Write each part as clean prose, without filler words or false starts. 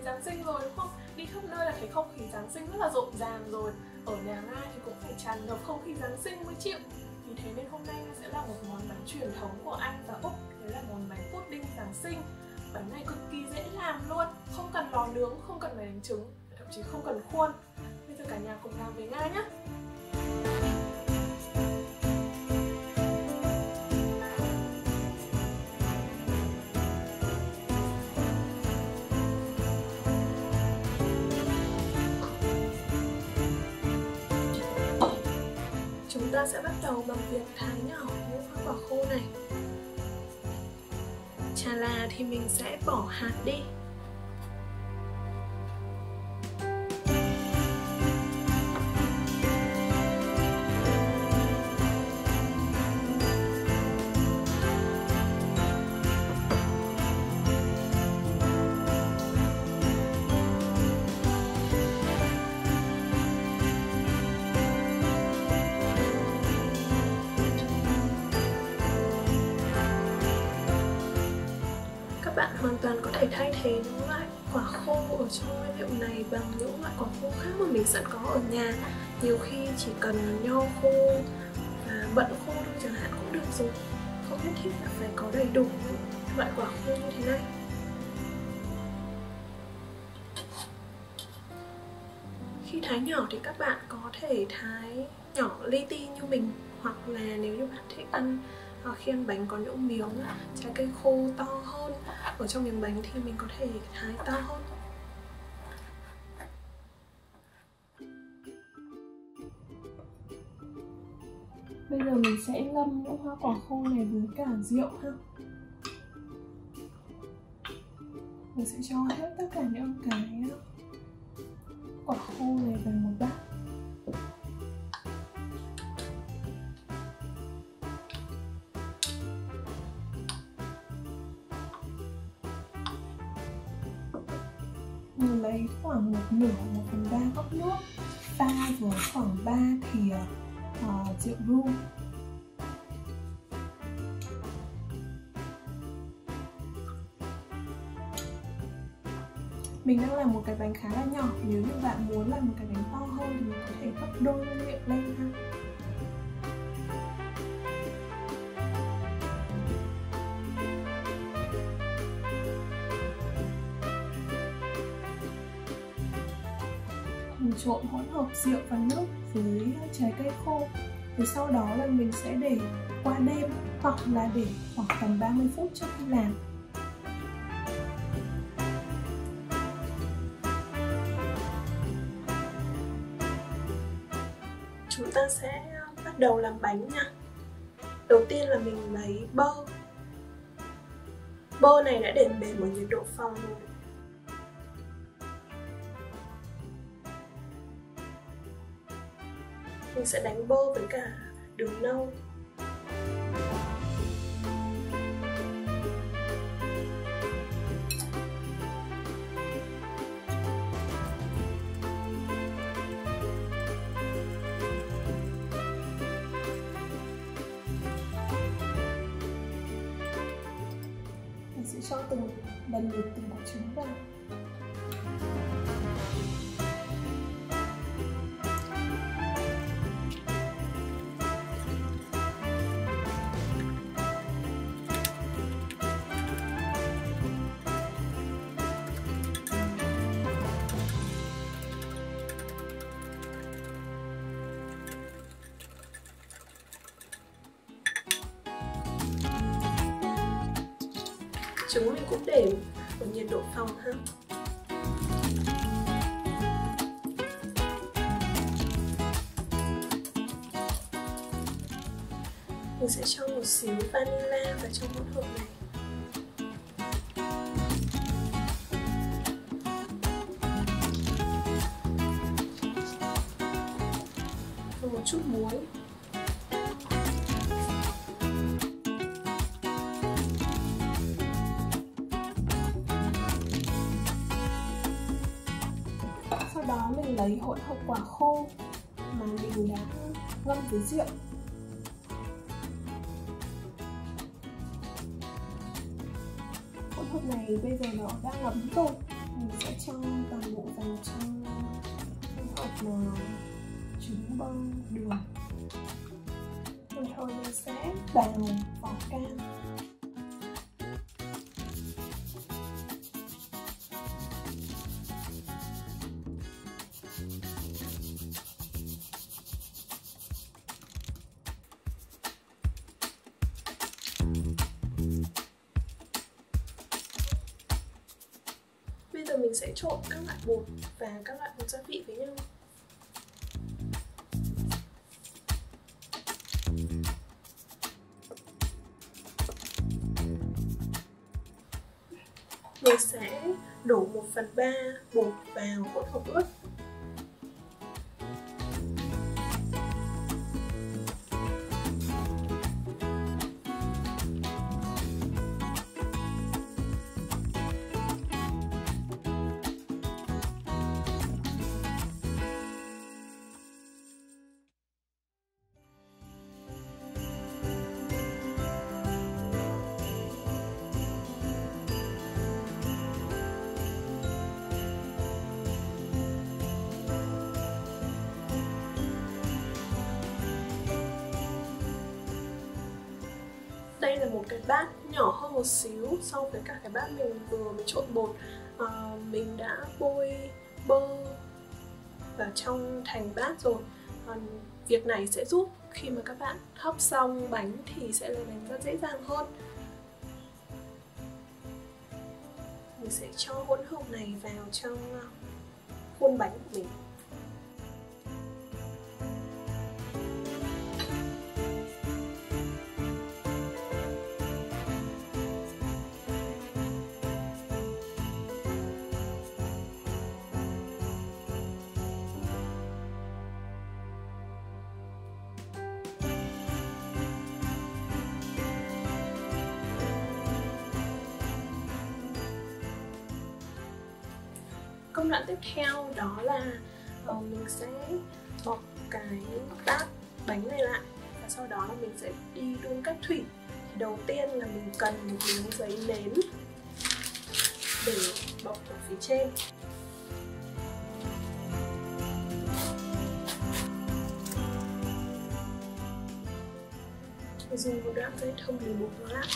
Giáng sinh rồi đúng không? Đi khắp nơi là thấy không khí Giáng sinh rất là rộn ràng rồi. Ở nhà Nga thì cũng phải tràn ngập không khí Giáng sinh mới chịu. Vì thế nên hôm nay sẽ là một món bánh truyền thống của Anh và Úc. Đấy là món bánh pudding Giáng sinh. Bánh này cực kỳ dễ làm luôn, không cần lò nướng, không cần phải đánh trứng, thậm chí không cần khuôn. Bây giờ cả nhà cùng làm với Nga nhé. Chúng ta sẽ bắt đầu bằng việc thái nhỏ những hoa quả khô này. Trà là thì mình sẽ bỏ hạt đi. Bạn hoàn toàn có thể thay thế những loại quả khô ở trong nguyên liệu này bằng những loại quả khô khác mà mình sẵn có ở nhà. Nhiều khi chỉ cần nho khô và mận khô thôi chẳng hạn cũng được rồi. Không nhất thiết là phải có đầy đủ những loại quả khô như thế này. Khi thái nhỏ thì các bạn có thể thái nhỏ li ti như mình, hoặc là nếu như bạn thích ăn khi ăn bánh có những miếng trái cây khô to hơn ở trong miếng bánh thì mình có thể thái to hơn. Bây giờ mình sẽ ngâm những hoa quả khô này với cả rượu ha. Mình sẽ cho hết tất cả những cái quả khô này vào một bát. Mình lấy khoảng 1/3 cốc nước, pha với khoảng 3 thìa rượu rum. Mình đang làm một cái bánh khá là nhỏ, nếu như bạn muốn làm một cái bánh to hơn thì mình có thể gấp đôi nguyên liệu lên ha. Mình trộn hỗn hợp rượu và nước với trái cây khô. Rồi sau đó là mình sẽ để qua đêm hoặc là để khoảng tầm 30 phút trước khi làm. Chúng ta sẽ bắt đầu làm bánh nha. Đầu tiên là mình lấy bơ. Bơ này đã để mềm ở nhiệt độ phòng rồi. Mình sẽ đánh bơ với cả đường nâu. Mình sẽ cho từng lần lượt từng quả trứng vào. Trứng mình cũng để ở nhiệt độ phòng ha. Mình sẽ cho một xíu vanilla vào trong hỗn hợp này. Và một chút muối. Sau đó mình lấy hỗn hợp quả khô mà mình đã ngâm với rượu. Hỗn hợp này bây giờ nó đã ngấm rồi. Mình sẽ cho toàn bộ vào trong hộp trứng bơ đường. Đồng thời mình sẽ bào vỏ cam. Bây giờ mình sẽ trộn các loại bột và các loại bột gia vị với nhau. Mình sẽ đổ 1/3 bột vào hỗn hợp ướt. Đây là một cái bát nhỏ hơn một xíu so với cả cái bát mình vừa mới trộn bột. Mình đã bôi bơ vào trong thành bát rồi. Việc này sẽ giúp khi mà các bạn hấp xong bánh thì sẽ lấy bánh ra dễ dàng hơn. Mình sẽ cho hỗn hợp này vào trong khuôn bánh của mình. Công đoạn tiếp theo đó là mình sẽ bọc cái bát bánh này lại và sau đó là mình sẽ đi đun cách thủy. Thì đầu tiên là mình cần một miếng giấy nến để bọc ở phía trên. Mình dùng một đoạn dây thông để buộc nó lại.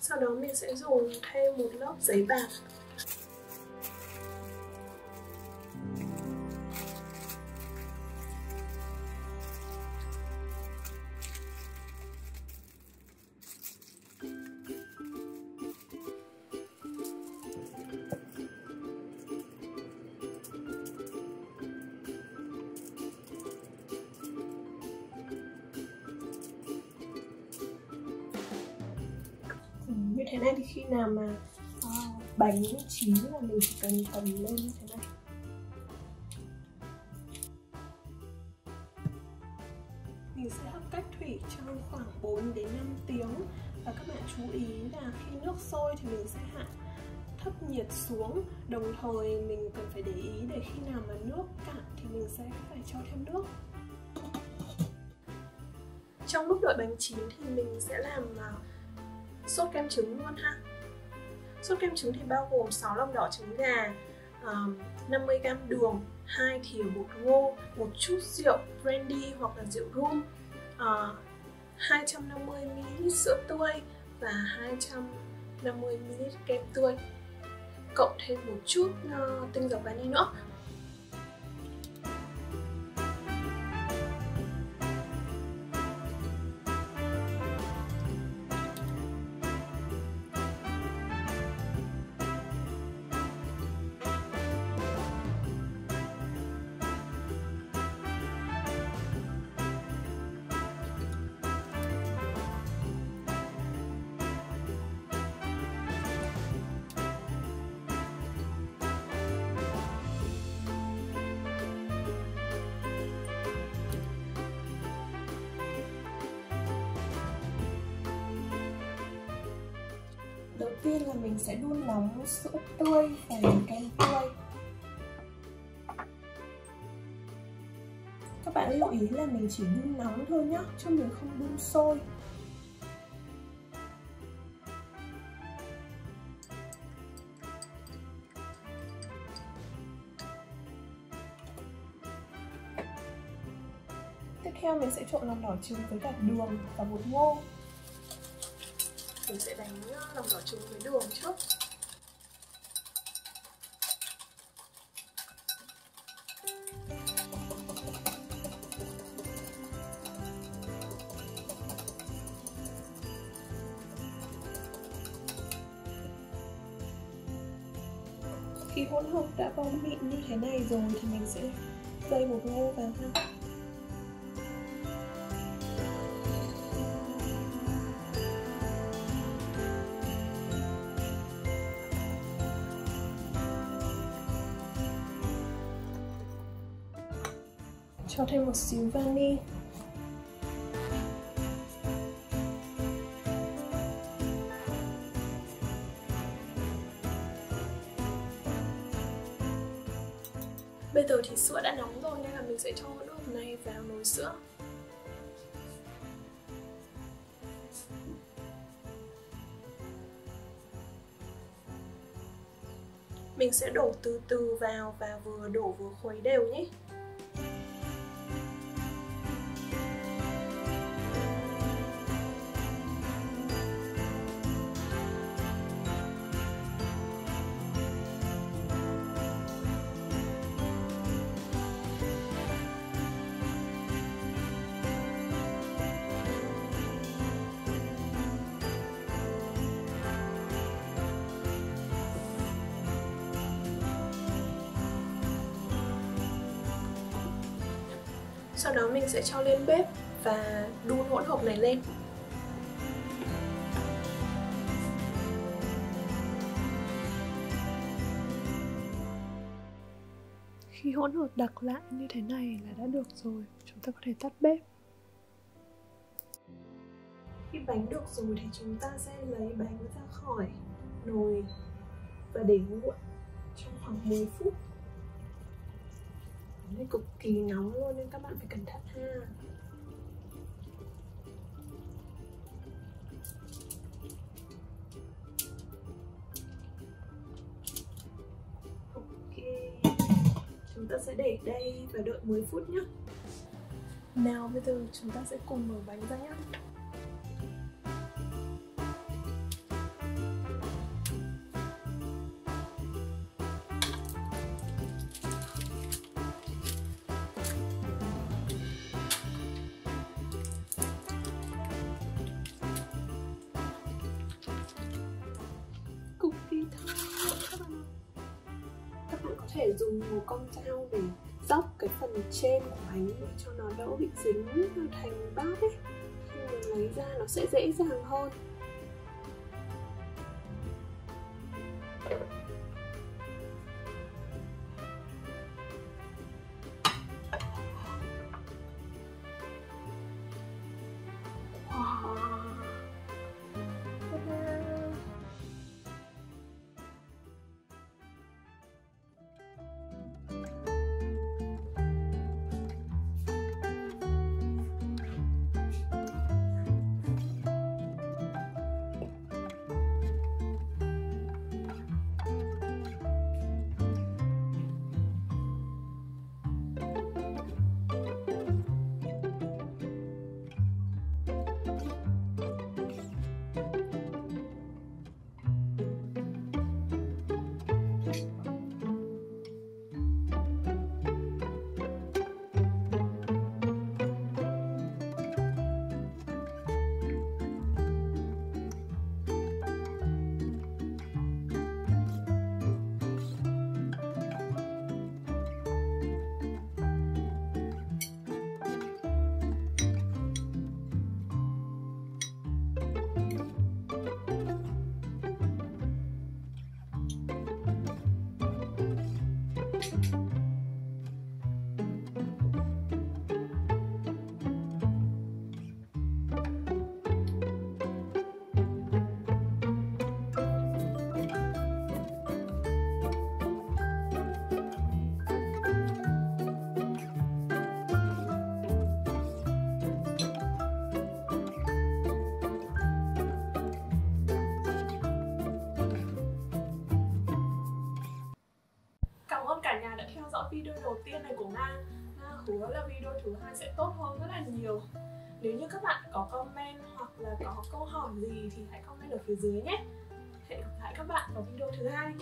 Sau đó mình sẽ dùng thêm một lớp giấy bạc. Như thế này thì khi nào mà bánh chín là mình chỉ cần cầm lên như thế này. Mình sẽ hấp cách thủy trong khoảng 4 đến 5 tiếng. Và các bạn chú ý là khi nước sôi thì mình sẽ hạ thấp nhiệt xuống. Đồng thời mình cần phải để ý để khi nào mà nước cạn thì mình sẽ phải cho thêm nước. Trong lúc đợi bánh chín thì mình sẽ làm sốt kem trứng luôn ha. Sốt kem trứng thì bao gồm 6 lòng đỏ trứng gà, 50g đường, 2 thìa bột ngô, một chút rượu brandy hoặc là rượu rum, 250ml sữa tươi và 250ml kem tươi, cộng thêm một chút tinh dầu vani nữa. Đầu tiên là mình sẽ đun nóng sữa tươi và kem tươi. các bạn lưu ý là mình chỉ đun nóng thôi nhá, chứ mình không đun sôi. Tiếp theo mình sẽ trộn lòng đỏ trứng với cả đường và bột ngô. Mình sẽ đánh lòng đỏ trứng với đường trước. Khi hỗn hợp đã bong mịn như thế này rồi thì mình sẽ rây bột ngô vào ha. Cho thêm một xíu vani. Bây giờ thì sữa đã nóng rồi nên là mình sẽ cho hỗn hợp này vào nồi sữa. Mình sẽ đổ từ từ vào và vừa đổ vừa khuấy đều nhé. Sau đó mình sẽ cho lên bếp và đun hỗn hợp này lên. Khi hỗn hợp đặc lại như thế này là đã được rồi, chúng ta có thể tắt bếp. Khi bánh được rồi thì chúng ta sẽ lấy bánh ra khỏi nồi và để nguội trong khoảng 10 phút. Đây cực kỳ nóng luôn nên các bạn phải cẩn thận ha. Ok, chúng ta sẽ để đây và đợi 10 phút nhé. Nào bây giờ chúng ta sẽ cùng mở bánh ra nhé. Có thể dùng một con dao để dóc cái phần trên của bánh để cho nó đỡ bị dính thành bát ấy. Khi mình lấy ra nó sẽ dễ dàng hơn. dõi video đầu tiên này của Nga. Nga hứa là video thứ hai sẽ tốt hơn rất là nhiều. Nếu như các bạn có comment hoặc là có câu hỏi gì thì hãy comment ở phía dưới nhé. Hẹn gặp lại các bạn vào video thứ hai.